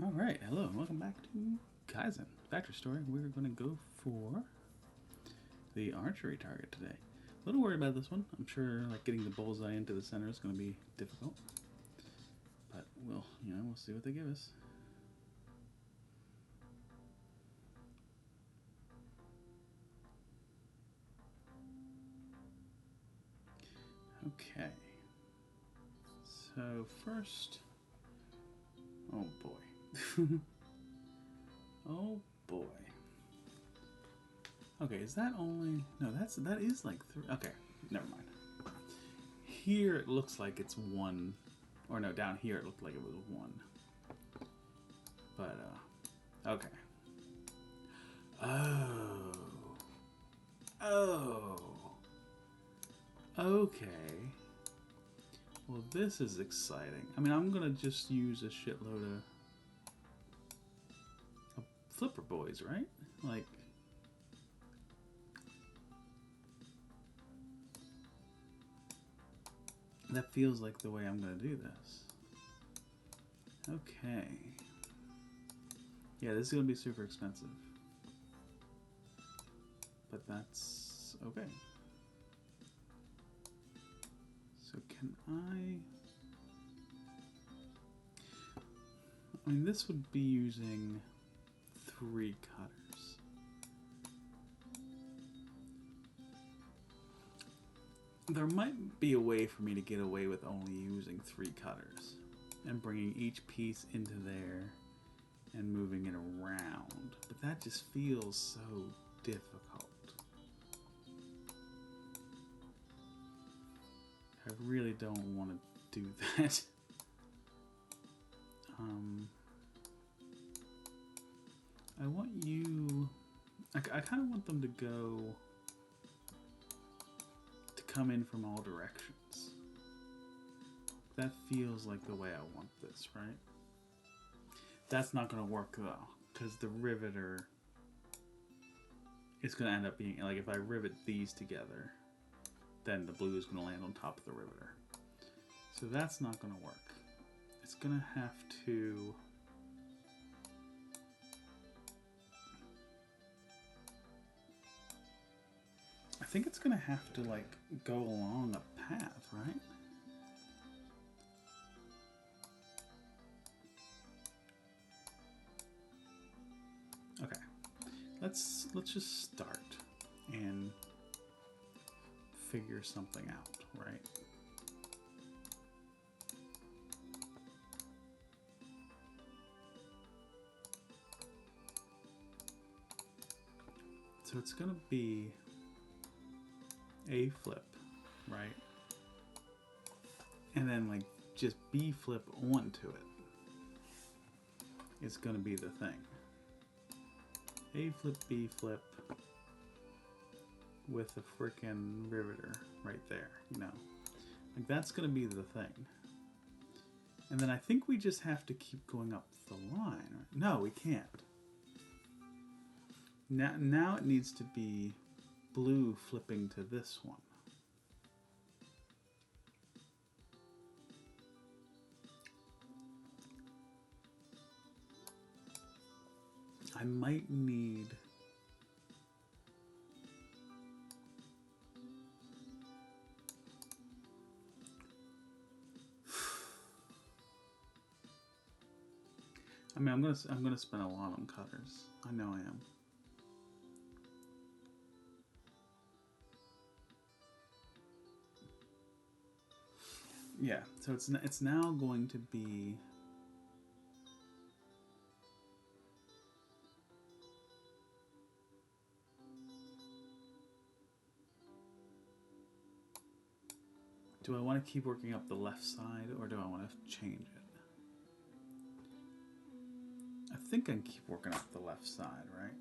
Alright, hello and welcome back to Kaizen. Factory Story. We're going to go for the archery target today. A little worried about this one. I'm sure like getting the bullseye into the center is going to be difficult. But we'll see what they give us. Okay. So first, oh boy. Oh boy. Okay, is that only... No, that is like 3... Okay, never mind. Here it looks like it's 1. Or no, down here it looked like it was 1. But, okay. Oh. Oh. Okay. Well, this is exciting. I mean, I'm gonna just use a shitload of flipper boys, right? Like... That feels like the way I'm going to do this. Okay. Yeah, this is going to be super expensive. But that's okay. So can I mean, this would be using 3 cutters. There might be a way for me to get away with only using 3 cutters and bringing each piece into there and moving it around, but that just feels so difficult. I really don't want to do that. I want you... I kind of want them to come in from all directions. That feels like the way I want this, right? That's not going to work though, because the riveter is going to end up being, like, if I rivet these together, then the blue is going to land on top of the riveter. So that's not going to work. It's going to have to... I think it's going to have to, like, go along a path, right? Okay. Let's just start and figure something out, right? So it's going to be A flip, right? And then like just B flip onto it. It's going to be the thing. A flip, B flip with a frickin' riveter right there, you know. Like that's going to be the thing. And then I think we just have to keep going up the line. Right? No, we can't. Now it needs to be blue flipping to this one. I might need... I mean, I'm gonna spend a lot on cutters. I know I am. Yeah, so it's now going to be... Do I want to keep working up the left side, or do I want to change it? I think I can keep working up the left side, right?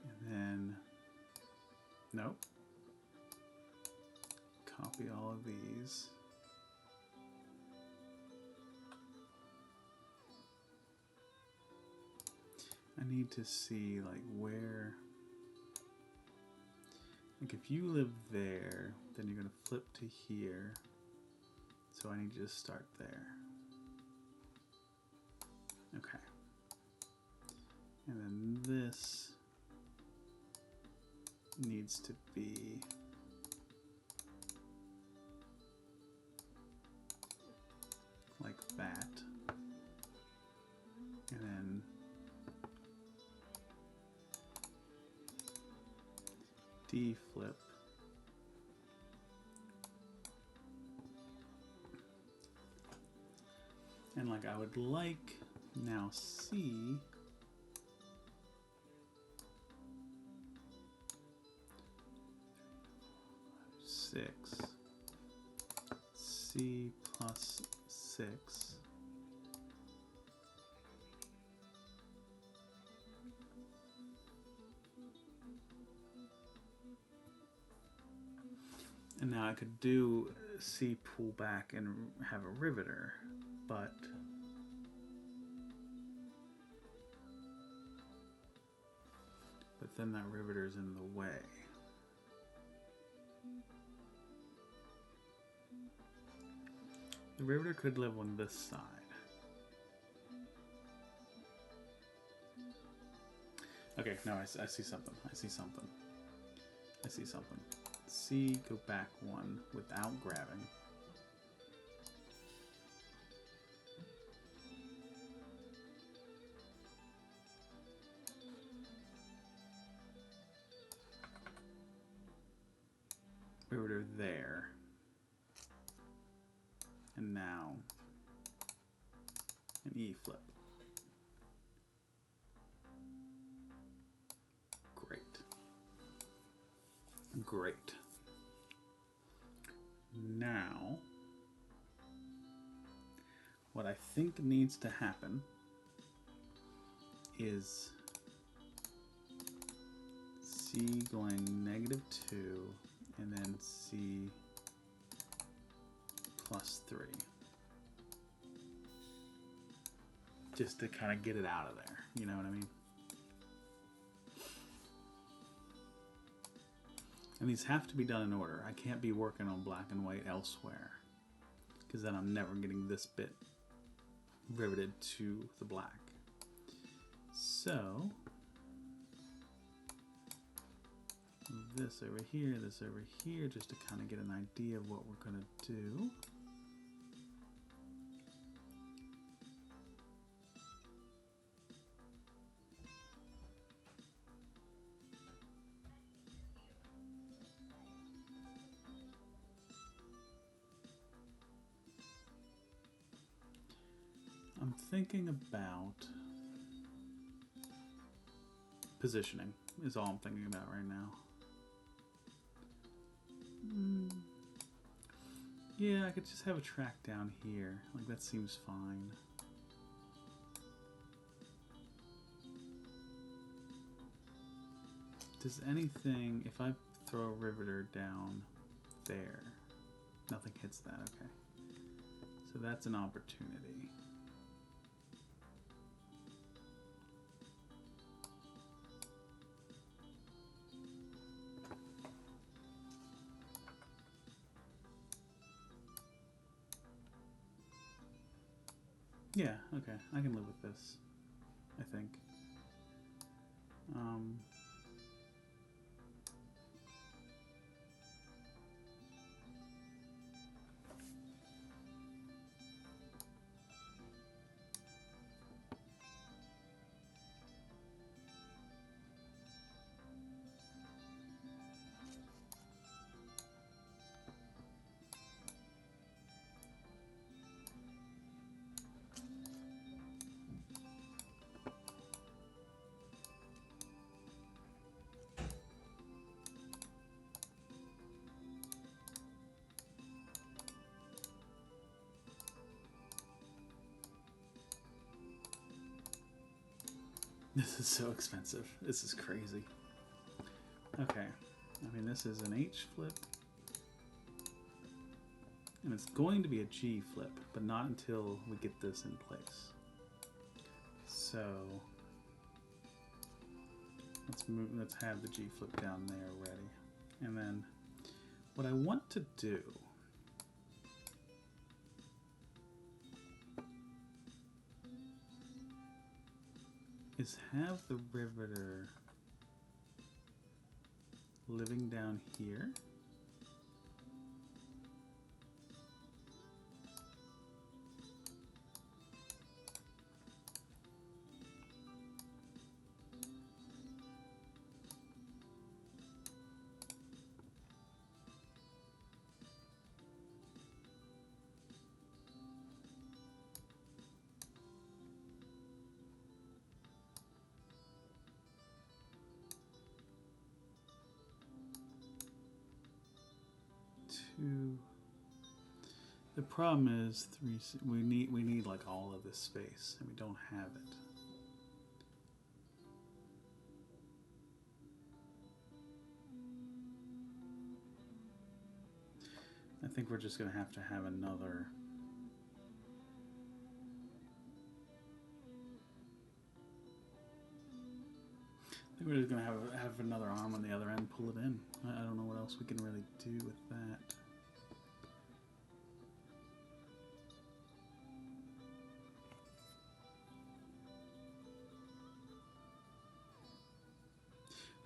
And then... Nope. Copy all of these. I need to see like where Like if you live there, then you're going to flip to here. So I need you to start there. Okay. And then this needs to be like that. And then D flip. And like I would like now C six, C plus 6, and now I could do C pull back and have a riveter, but then that riveter's in the way. The riveter could live on this side. Okay, no, I see something. I see something. I see something. C, go back one without grabbing. Riveter there. And now an E flip. Great. Great. Now, what I think needs to happen is C going -2 and then C +3. Just to kind of get it out of there, you know what I mean? And these have to be done in order. I can't be working on black and white elsewhere, because then I'm never getting this bit riveted to the black. So, this over here, just to kind of get an idea of what we're going to do. I'm thinking about positioning is all I'm thinking about right now. Yeah, I could just have a track down here. Like, that seems fine. Does anything, if I throw a riveter down there, nothing hits that, okay. So that's an opportunity. Yeah, okay, I can live with this, I think. This is so expensive. This is crazy. Okay, I mean, this is an H flip. And it's going to be a G flip, but not until we get this in place. So let's have the G flip down there ready. And then what I want to do is have the riveter living down here. The problem is we need like all of this space, and we don't have it. I think we're just gonna have to have another. I think we're just gonna have another arm on the other end, pull it in. I don't know what else we can really do with that.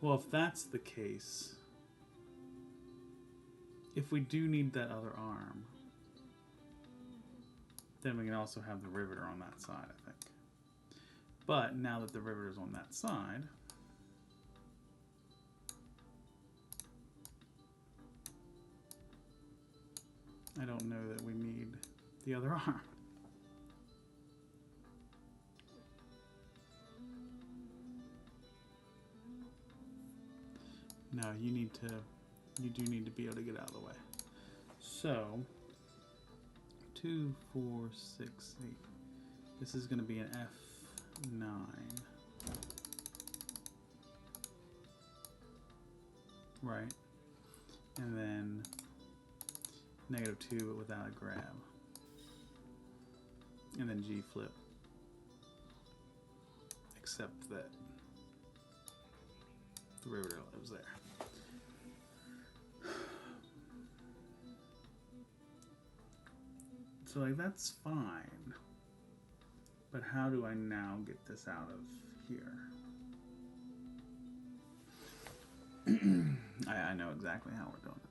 Well, if that's the case, if we do need that other arm, then we can also have the riveter on that side, I think. But now that the riveter's on that side, I don't know that we need the other arm. No, you do need to be able to get out of the way. So, 2, 4, 6, 8. This is going to be an F9. Right? And then -2 but without a grab. And then G flip. Except that the riveter lives there. So like that's fine. But how do I now get this out of here? I know exactly how we're doing it.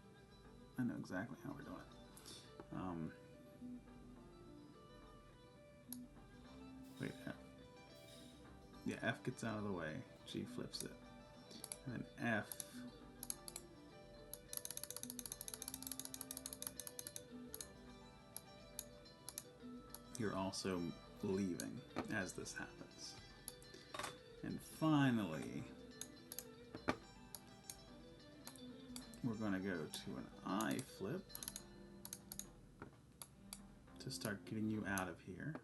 I know exactly how we're doing it. Wait, F. Yeah, F gets out of the way. G flips it. And then F. You're also leaving as this happens. And finally, we're going to go to an I flip to start getting you out of here.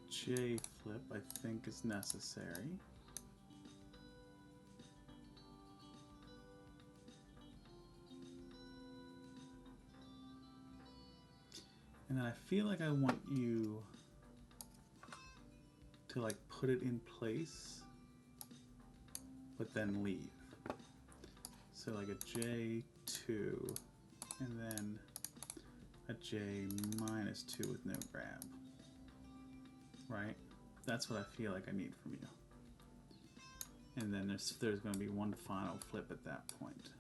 J flip, I think, is necessary. And then I feel like I want you to like put it in place, but then leave. So like a J2, and then a J -2 with no grab. Right? That's what I feel like I need from you. And then there's going to be one final flip at that point.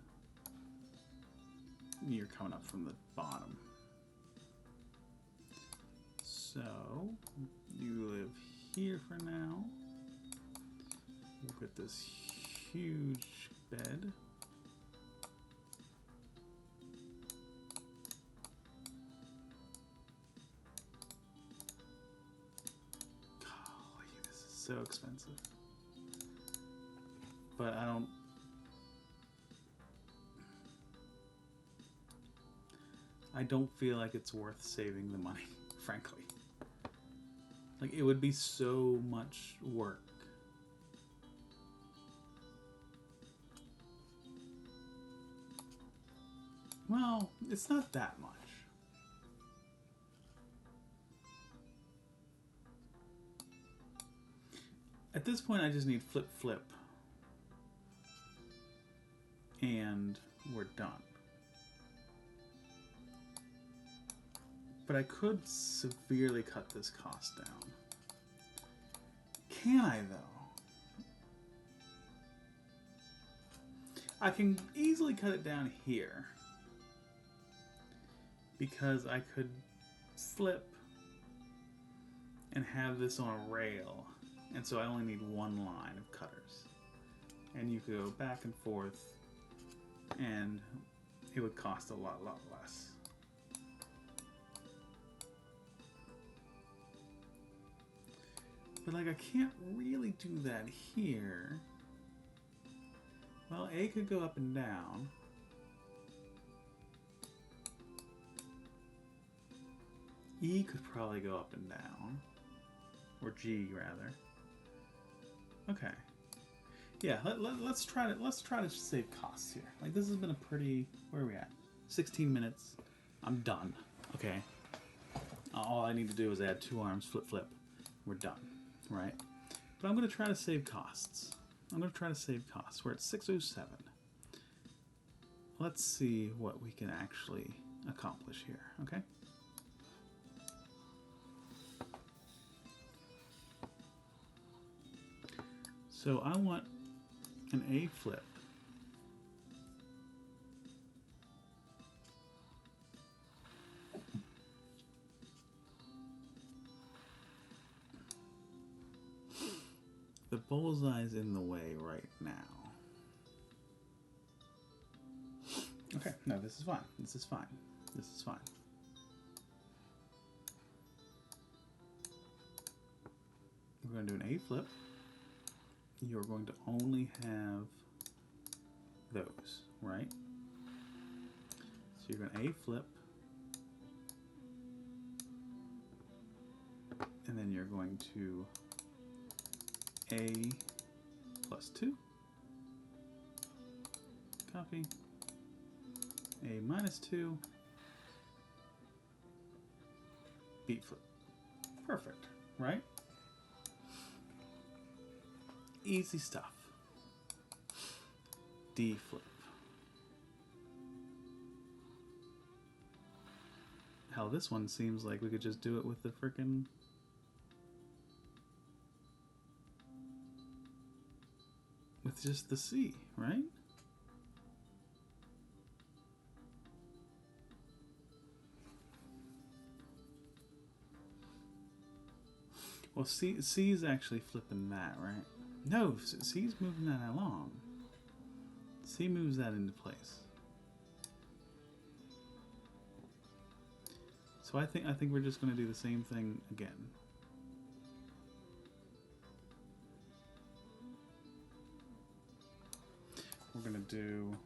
You're coming up from the bottom. So, you live here for now. We'll get this huge bed. So expensive. but I don't feel like it's worth saving the money, frankly. Like, it would be so much work. Well, it's not that much. At this point, I just need flip, flip. And we're done. But I could severely cut this cost down. Can I, though? I can easily cut it down here. Because I could flip and have this on a rail. And so I only need one line of cutters. And you could go back and forth, and it would cost a lot less. But like, I can't really do that here. Well, A could go up and down. E could probably go up and down. Or G, rather. Okay. Yeah, let's try to save costs here. Like, this has been a pretty... Where are we at? 16 minutes. I'm done. Okay. All I need to do is add 2 arms, flip, flip. We're done. Right? But I'm going to try to save costs. We're at 607. Let's see what we can actually accomplish here. Okay? So I want an A flip. The bullseye's in the way right now. Okay, no, this is fine. This is fine. This is fine. We're going to do an A flip. You're going to only have those, right? So you're going to A flip, and then you're going to A plus 2, copy, A minus 2, B flip. Perfect, right? Easy stuff. D flip. Hell, this one seems like we could just do it with the frickin' with just the C, right? Well, C's actually flipping that, right? No, C's moving that along. C moves that into place. So I think we're just going to do the same thing again. We're going to do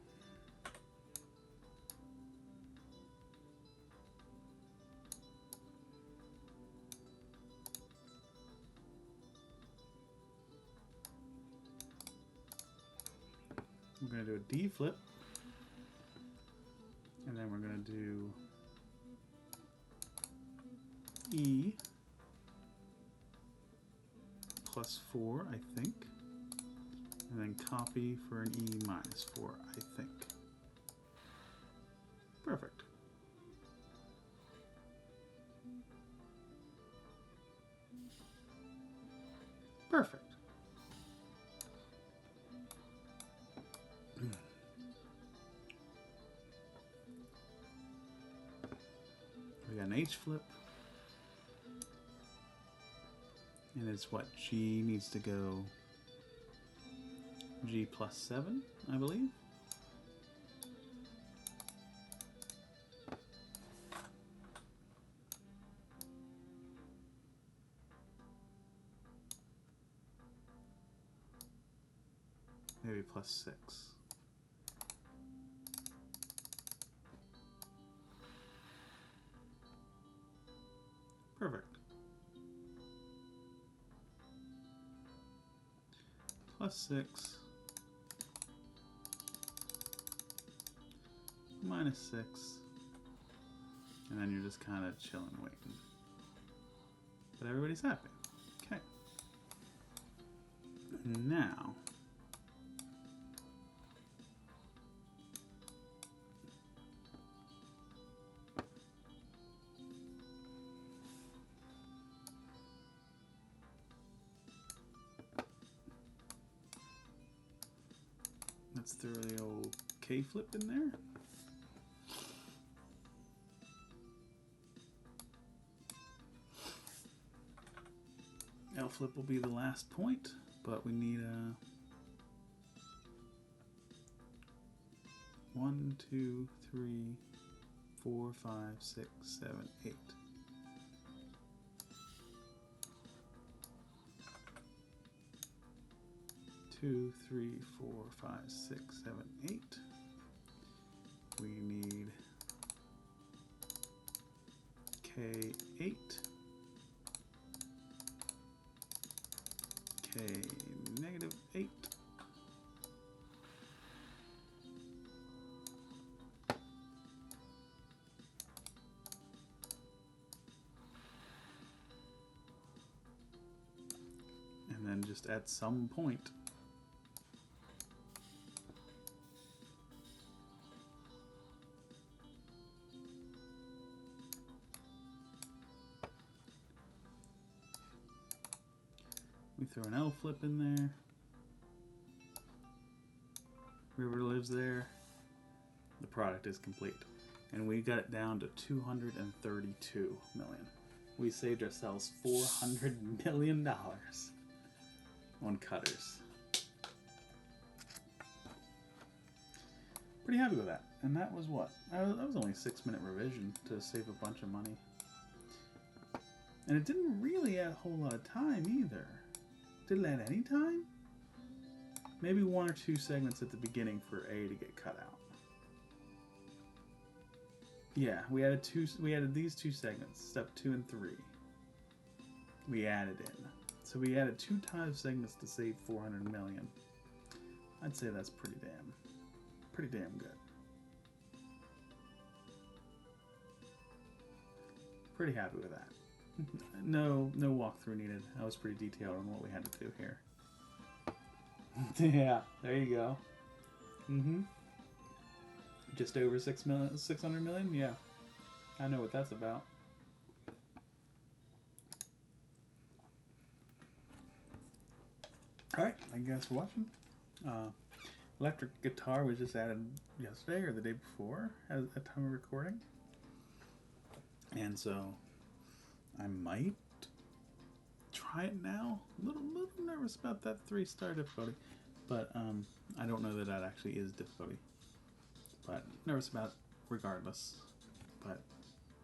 a D flip, and then we're going to do E plus 4, I think, and then copy for an E minus 4, I think. Perfect. Perfect. We got an H flip. And it's what? G needs to go G plus 7, I believe. Maybe +6. Perfect. +6. -6. And then you're just kind of chilling, waiting. But everybody's happy. Okay. Now, let's throw the old K flip in there. L flip will be the last point, but we need a 1, 2, 3, 4, 5, 6, 7, 8. Two, 3, 4, 5, 6, 7, 8. We need K8, K-8. And then just at some point, we throw an L flip in there. River lives there. The product is complete. And we got it down to 232 million. We saved ourselves $400 million on cutters. Pretty happy with that. And that was what? That was only a 6-minute revision to save a bunch of money. And it didn't really add a whole lot of time either. Did it add any time? Maybe 1 or 2 segments at the beginning for A to get cut out. Yeah, we added these 2 segments, step 2 and 3. We added in. So we added 2 times segments to save 400 million. I'd say that's pretty damn good. Pretty happy with that. No walkthrough needed. I was pretty detailed on what we had to do here. Yeah, there you go. Just over 600 million? Yeah. I know what that's about. Alright, thank you guys for watching. Electric guitar was just added yesterday or the day before at the time of recording. And so I might try it now. A little nervous about that 3-star difficulty, but I don't know that that actually is difficulty. But nervous about it regardless. But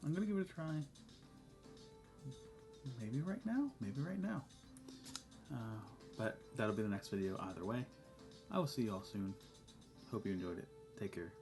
I'm gonna give it a try. Maybe right now. But that'll be the next video either way. I will see you all soon. Hope you enjoyed it. Take care.